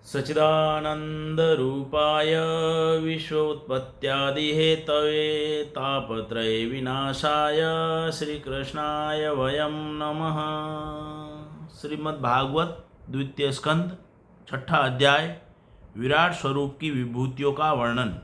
सच्चिदानन्दरूपाय विश्वोत्पत्त्यादिहेतवे तापत्रयविनाशाय श्रीकृष्णाय वयं नमः। श्रीमद्भागवत द्वितीय स्कंद छठा अध्याय विराट स्वरूप की विभूतियों का वर्णन।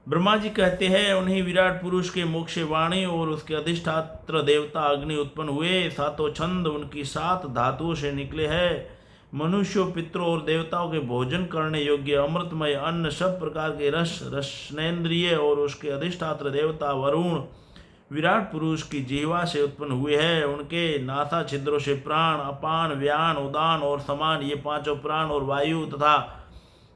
ब्रह्मा जी कहते हैं, उन्हीं विराट पुरुष के मुख से वाणी और उसके अधिष्ठात्र देवता अग्नि उत्पन्न हुए। सातों छंद उनकी 7 धातुओं से निकले हैं। मनुष्यों, पितरों और देवताओं के भोजन करने योग्य अमृतमय अन्न, सब प्रकार के रस, रसनेन्द्रिय और उसके अधिष्ठात्र देवता वरुण विराट पुरुष की जिह्वा से उत्पन्न हुए हैं। उनके नासा छिद्रों से प्राण, अपान, व्यान, उदान और समान, ये 5 प्राण और वायु तथा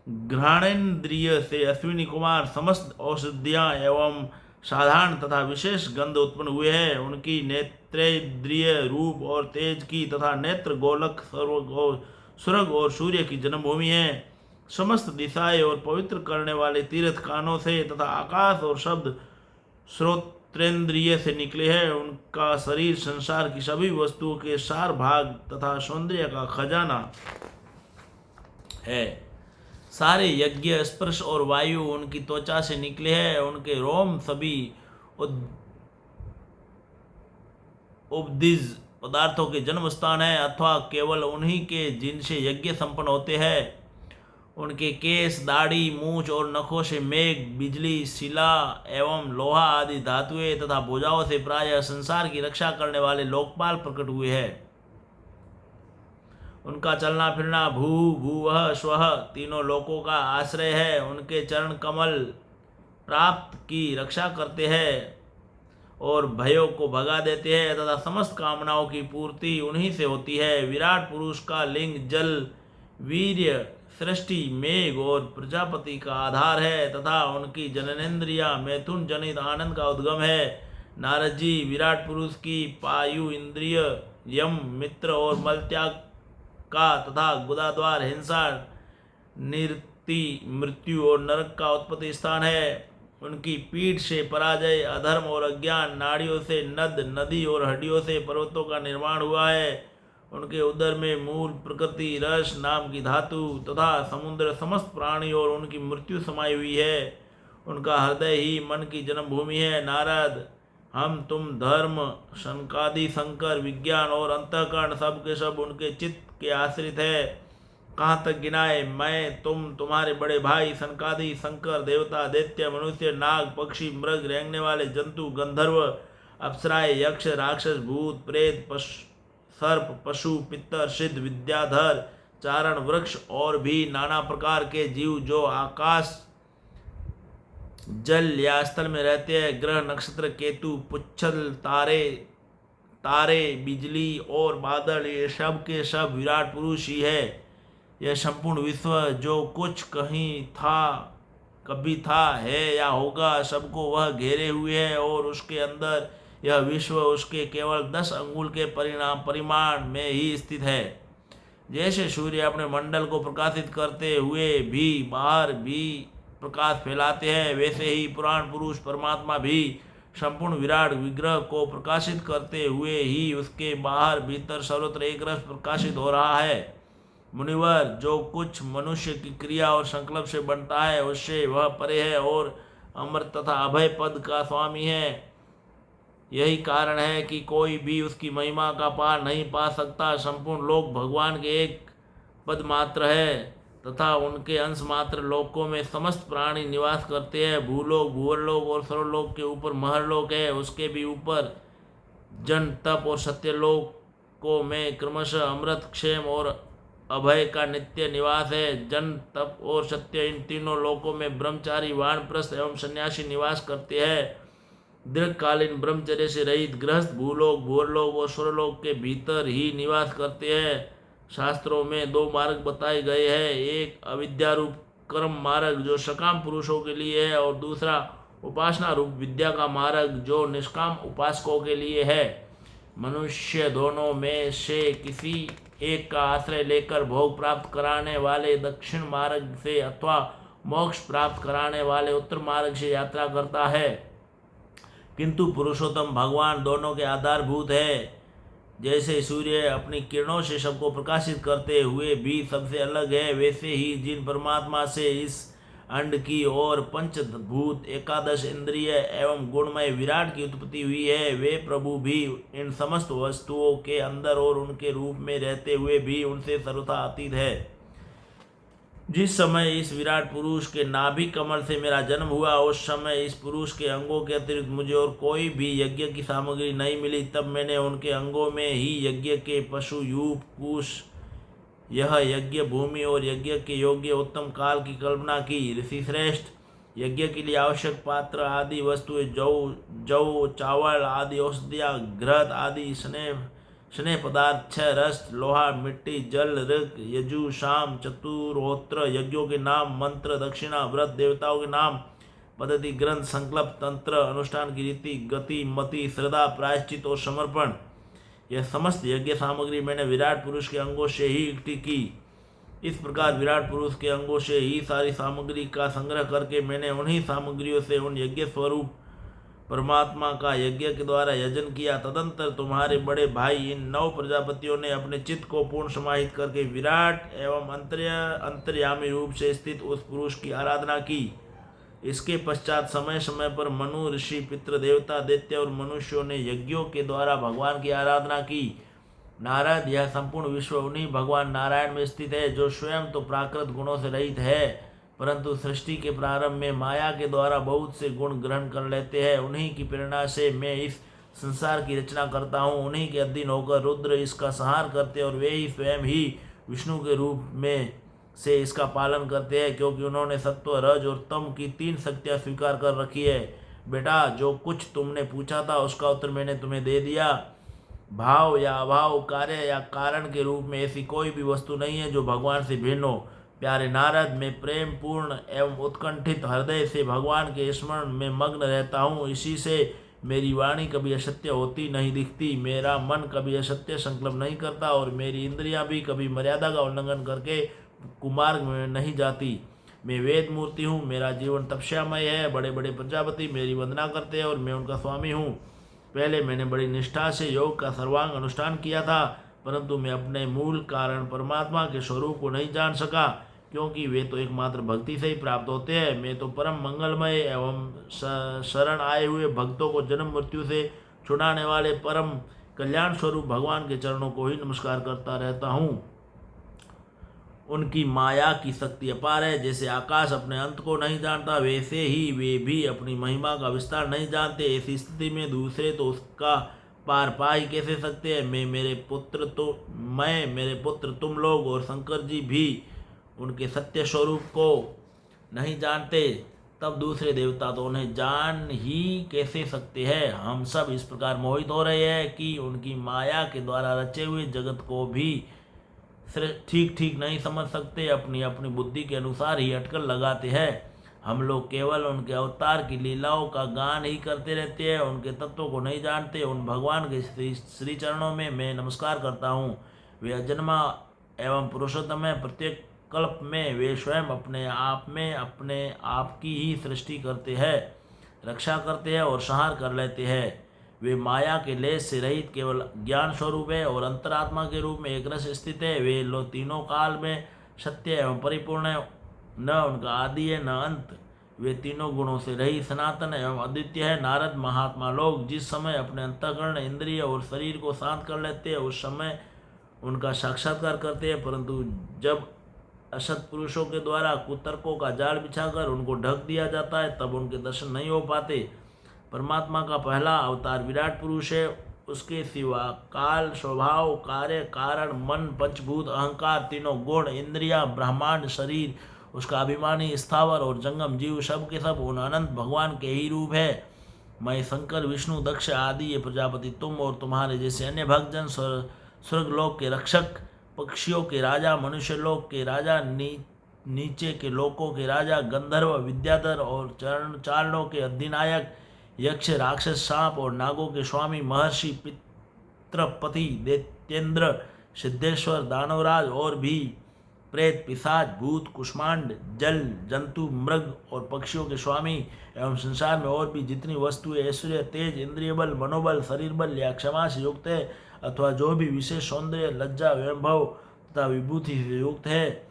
घ्राणेन्द्रिय से अश्विनी कुमार समस्त औषधियाँ एवं साधारण तथा विशेष गंध उत्पन्न हुए हैं। उनकी नेत्रेन्द्रिय रूप और तेज की तथा नेत्र गोलक स्वर्ग और सूर्य की जन्मभूमि है। समस्त दिशाएं और पवित्र करने वाले तीर्थ कानों से तथा आकाश और शब्द श्रोत्रेंद्रिय से निकले हैं। उनका शरीर संसार की सभी वस्तुओं के सार भाग तथा सौंदर्य का खजाना है। सारे यज्ञ, स्पर्श और वायु उनकी त्वचा से निकले हैं। उनके रोम सभी उपदिज पदार्थों के जन्म स्थान है, अथवा केवल उन्हीं के जिनसे यज्ञ संपन्न होते हैं। उनके केश, दाढ़ी, मूछ और नखों से मेघ, बिजली, शिला एवं लोहा आदि धातुएं तथा भुजाओं से प्रायः संसार की रक्षा करने वाले लोकपाल प्रकट हुए हैं। उनका चलना फिरना भू भूवः स्वः तीनों लोकों का आश्रय है। उनके चरण कमल प्राप्त की रक्षा करते हैं और भयों को भगा देते हैं तथा समस्त कामनाओं की पूर्ति उन्हीं से होती है। विराट पुरुष का लिंग जल, वीर्य, सृष्टि, मेघ और प्रजापति का आधार है तथा उनकी जननेन्द्रियां मैथुन जनित आनंद का उद्गम है। नारद जी विराट पुरुष की पायु इंद्रिय, यम, मित्र और मलत्याग का तथा गुदाद्वार, हिंसा, निरति, मृत्यु और नरक का उत्पत्ति स्थान है। उनकी पीठ से पराजय, अधर्म और अज्ञान, नाड़ियों से नद, नदी और हड्डियों से पर्वतों का निर्माण हुआ है। उनके उदर में मूल, प्रकृति, रस नाम की धातु तथा समुद्र, समस्त प्राणी और उनकी मृत्यु समाई हुई है। उनका हृदय ही मन की जन्मभूमि है। नारद, हम, तुम, धर्म, शंकादि, शंकर, विज्ञान और अंतःकरण सब के सब उनके चित्त के आश्रित है। कहाँ तक गिनाए? मैं, तुम, तुम्हारे बड़े भाई सनकादि, शंकर, देवता, दैत्य, मनुष्य, नाग, पक्षी, मृग, रेंगने वाले जंतु, गंधर्व, अप्सराएं, यक्ष, राक्षस, भूत, प्रेत, सर्प, पशु, पितर, सिद्ध, विद्याधर, चारण, वृक्ष और भी नाना प्रकार के जीव जो आकाश, जल या स्थल में रहते हैं, ग्रह, नक्षत्र, केतु, पुच्छल, तारे, बिजली और बादल, ये सब के सब विराट पुरुष ही है। यह संपूर्ण विश्व जो कुछ कहीं था, कभी था, है या होगा, सबको वह घेरे हुए है और उसके अंदर यह विश्व उसके केवल 10 अंगुल के परिमाण में ही स्थित है। जैसे सूर्य अपने मंडल को प्रकाशित करते हुए भी बाहर भी प्रकाश फैलाते हैं, वैसे ही पुराण पुरुष परमात्मा भी संपूर्ण विराट विग्रह को प्रकाशित करते हुए ही उसके बाहर भीतर सर्वत्र एक रस प्रकाशित हो रहा है। मुनिवर, जो कुछ मनुष्य की क्रिया और संकल्प से बनता है उससे वह परे है और अमर तथा अभय पद का स्वामी है। यही कारण है कि कोई भी उसकी महिमा का पार नहीं पा सकता। संपूर्ण लोक भगवान के एक पद मात्र है तथा उनके अंश मात्र लोकों में समस्त प्राणी निवास करते हैं। भूलोक, भूवरलोक और सर्वलोक के ऊपर महरलोक है। उसके भी ऊपर जन, तप और सत्यलोकों में क्रमशः अमृत, क्षेम और अभय का नित्य निवास है। जन, तप और सत्य, इन तीनों लोकों में ब्रह्मचारी, वानप्रस्थ एवं सन्यासी निवास करते हैं। दीर्घकालीन ब्रह्मचर्य से रहित गृहस्थ भूलोक, भूवरलोक और स्वर्लोक के भीतर ही निवास करते हैं। शास्त्रों में 2 मार्ग बताए गए हैं, एक अविद्या रूप कर्म मार्ग जो सकाम पुरुषों के लिए है और दूसरा उपासना रूप विद्या का मार्ग जो निष्काम उपासकों के लिए है। मनुष्य दोनों में से किसी एक का आश्रय लेकर भोग प्राप्त कराने वाले दक्षिण मार्ग से अथवा मोक्ष प्राप्त कराने वाले उत्तर मार्ग से यात्रा करता है, किंतु पुरुषोत्तम भगवान दोनों के आधारभूत है। जैसे सूर्य अपनी किरणों से सबको प्रकाशित करते हुए भी सबसे अलग है, वैसे ही जिन परमात्मा से इस अंड की और पंचभूत एकादश इंद्रिय एवं गुणमय विराट की उत्पत्ति हुई है, वे प्रभु भी इन समस्त वस्तुओं के अंदर और उनके रूप में रहते हुए भी उनसे सर्वथा अतीत है। जिस समय इस विराट पुरुष के नाभि कमल से मेरा जन्म हुआ, उस समय इस पुरुष के अंगों के अतिरिक्त मुझे और कोई भी यज्ञ की सामग्री नहीं मिली। तब मैंने उनके अंगों में ही यज्ञ के पशु यूप कुश यह यज्ञ भूमि और यज्ञ के योग्य उत्तम काल की कल्पना की। ऋषि श्रेष्ठ, यज्ञ के लिए आवश्यक पात्र आदि वस्तुएं जौ चावल आदि औषधियाँ घृत आदि स्नेह पदार्थ 6 रस लोहा मिट्टी जल ऋग यजु शाम चतुर्होत्र यज्ञों के नाम मंत्र दक्षिणा व्रत देवताओं के नाम पद्धति ग्रंथ संकल्प तंत्र अनुष्ठान की रीति गति मति श्रद्धा प्रायश्चित और समर्पण, यह समस्त यज्ञ सामग्री मैंने विराट पुरुष के अंगों से ही इकट्ठी की। इस प्रकार विराट पुरुष के अंगों से ही सारी सामग्री का संग्रह करके मैंने उन्हीं सामग्रियों से उन यज्ञ स्वरूप परमात्मा का यज्ञ के द्वारा यजन किया। तदंतर तुम्हारे बड़े भाई इन 9 प्रजापतियों ने अपने चित्त को पूर्ण समाहित करके विराट एवं अंतर्यामी रूप से स्थित उस पुरुष की आराधना की। इसके पश्चात समय समय पर मनु ऋषि पितृ देवता दैत्य और मनुष्यों ने यज्ञों के द्वारा भगवान की आराधना की। नारद, यह संपूर्ण विश्व उन्हीं भगवान नारायण में स्थित है, जो स्वयं तो प्राकृत गुणों से रहित है, परंतु सृष्टि के प्रारंभ में माया के द्वारा बहुत से गुण ग्रहण कर लेते हैं। उन्हीं की प्रेरणा से मैं इस संसार की रचना करता हूँ। उन्हीं के अधीन होकर रुद्र इसका संहार करते और वे ही स्वयं ही विष्णु के रूप में से इसका पालन करते हैं, क्योंकि उन्होंने सत्व रज और तम की 3 शक्तियाँ स्वीकार कर रखी है। बेटा, जो कुछ तुमने पूछा था उसका उत्तर मैंने तुम्हें दे दिया। भाव या अभाव, कार्य या कारण के रूप में ऐसी कोई भी वस्तु नहीं है जो भगवान से भिन्न हो। प्यारे नारद, मैं प्रेम पूर्ण एवं उत्कंठित हृदय से भगवान के स्मरण में मग्न रहता हूँ। इसी से मेरी वाणी कभी असत्य होती नहीं दिखती, मेरा मन कभी असत्य संकल्प नहीं करता और मेरी इंद्रियां भी कभी मर्यादा का उल्लंघन करके कुमार्ग में नहीं जाती। मैं वेद मूर्ति हूँ, मेरा जीवन तपस्यामय है। बड़े बड़े प्रजापति मेरी वंदना करते हैं और मैं उनका स्वामी हूँ। पहले मैंने बड़ी निष्ठा से योग का सर्वांग अनुष्ठान किया था, परंतु मैं अपने मूल कारण परमात्मा के स्वरूप को नहीं जान सका, क्योंकि वे तो एकमात्र भक्ति से ही प्राप्त होते हैं। मैं तो परम मंगलमय एवं शरण आए हुए भक्तों को जन्म मृत्यु से छुड़ाने वाले परम कल्याण स्वरूप भगवान के चरणों को ही नमस्कार करता रहता हूँ। उनकी माया की शक्ति अपार है। जैसे आकाश अपने अंत को नहीं जानता, वैसे ही वे भी अपनी महिमा का विस्तार नहीं जानते। ऐसी स्थिति में दूसरे तो उसका पार पा ही कैसे सकते हैं। मैं मेरे पुत्र तुम लोग और शंकर जी भी उनके सत्य स्वरूप को नहीं जानते, तब दूसरे देवता तो उन्हें जान ही कैसे सकते हैं। हम सब इस प्रकार मोहित हो रहे हैं कि उनकी माया के द्वारा रचे हुए जगत को भी ठीक नहीं समझ सकते, अपनी अपनी बुद्धि के अनुसार ही अटकल लगाते हैं। हम लोग केवल उनके अवतार की लीलाओं का गान ही करते रहते हैं, उनके तत्वों को नहीं जानते। उन भगवान के श्री चरणों में मैं नमस्कार करता हूँ। वे अजन्मा एवं पुरुषोत्तम है। प्रत्येक कल्प में वे स्वयं अपने आप की ही सृष्टि करते हैं, रक्षा करते हैं और संहार कर लेते हैं। वे माया के लेस से रहित केवल ज्ञान स्वरूप है और अंतरात्मा के रूप में एक रस स्थित है। वे लोग तीनों काल में सत्य एवं परिपूर्ण है, न उनका आदि है न अंत। वे तीनों गुणों से रहित सनातन एवं अद्वितीय है। नारद, महात्मा लोग जिस समय अपने अंतःकरण इंद्रिय और शरीर को शांत कर लेते हैं, उस समय उनका साक्षात्कार करते हैं, परंतु जब असत पुरुषों के द्वारा कुतर्कों का जाल बिछाकर उनको ढक दिया जाता है, तब उनके दर्शन नहीं हो पाते। परमात्मा का पहला अवतार विराट पुरुष है। उसके सिवा काल, स्वभाव, कार्य, कारण, मन, पंचभूत, अहंकार, तीनों गुण, इंद्रियां, ब्रह्मांड, शरीर, उसका अभिमानी, स्थावर और जंगम जीव सब के सब उन अनंत भगवान के ही रूप है। मैं शंकर, विष्णु, दक्ष आदि ये प्रजापति, तुम और तुम्हारे जैसे अन्य भक्तजन, स्वर्गलोक के रक्षक, पक्षियों के राजा, मनुष्य लोक के राजा, नीचे के लोकों के राजा, गंधर्व, विद्याधर और चारणों के अधिनायक, यक्ष, राक्षस, सांप और नागों के स्वामी, महर्षि, पितृपति, दैत्येंद्र, सिद्धेश्वर, दानवराज और भी प्रेत, पिशाच, भूत, कुष्मांड, जल जंतु, मृग और पक्षियों के स्वामी एवं संसार में और भी जितनी वस्तुएं ऐश्वर्य, तेज, इंद्रिय बल, मनोबल, शरीर बल या क्षमा से युक्त है, अथवा जो भी विशेष सौंदर्य, लज्जा, वैभव तथा विभूति से युक्त है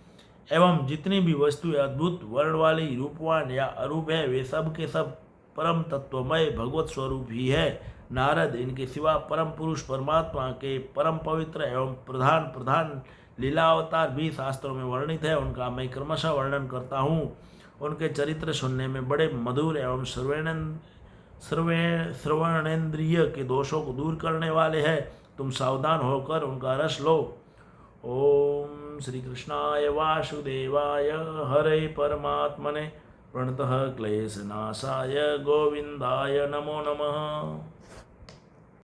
एवं जितनी भी वस्तुएं अद्भुत, वर्ण वाली, रूपवान या अरूप है, वे सब के सब परम तत्वमय भगवत स्वरूप ही है। नारद, इनके सिवा परम पुरुष परमात्मा के परम पवित्र एवं प्रधान प्रधान लीलावतार भी शास्त्रों में वर्णित है, उनका मैं क्रमशः वर्णन करता हूँ। उनके चरित्र सुनने में बड़े मधुर एवं श्रवणेन्द्रिय के दोषों को दूर करने वाले हैं। तुम सावधान होकर उनका रस लो। ओम श्री कृष्णाय वासुदेवाय हरे परमात्मने प्रणतः क्लेशनाशाय गोविंदाय नमो नमः।